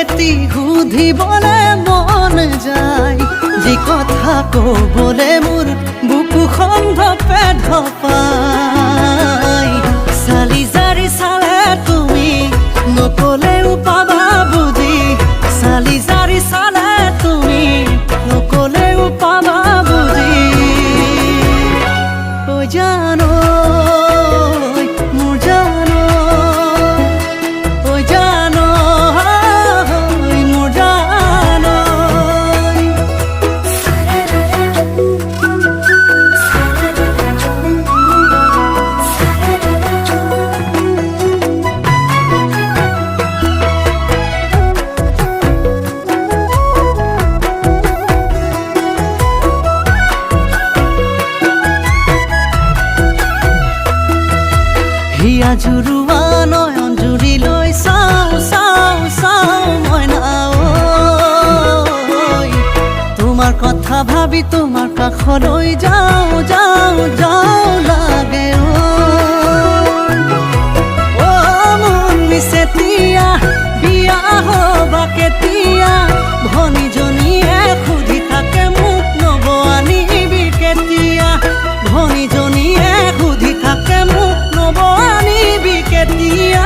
এটি সুধিবলে মন যায় যি কথা কবলে মোৰ বুকুখন ধপে ধপাই চালি জাৰি চালে তুমি নকলেও পাবা বুজি চালি জাৰি চালে তুমি নকলেও পাবা বুজি ঐ জানো মোৰ জানো ঐ জানো মোৰ জানো হিয়া জুৰুৱা নয়ন জুৰি লৈ চাওঁ চাওঁ চাওঁ মইনা ঐ তোমাৰ কথা ভাবি তোমাৰ কাষলৈ যাওঁ যাওঁ যাওঁ লাগে অ মন মিছেতিয়া বিয়া হবা কেতিয়া ভনীজনীয়ে সুধি থাকে মোক নব আনিবি কেতিয়া ভনীজনীয়ে সুধি থাকে মোক নব আনিবি কেতিয়া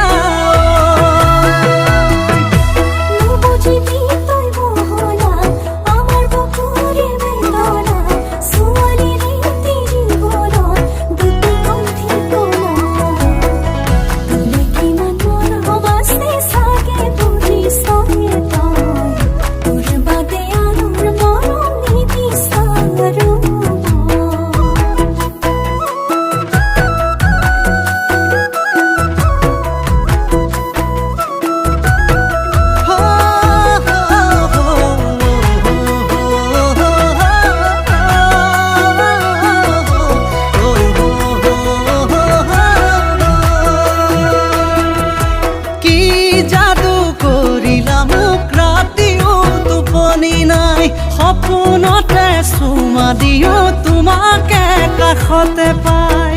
সপোনতে চুমা দিও তোমাকে কাষতে পাই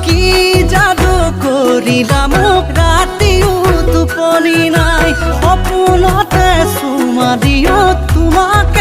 কি যাদু কৰিলা মোক ৰাতিও টোপনি নাই সপোনতে চুমা দিও তোমাকে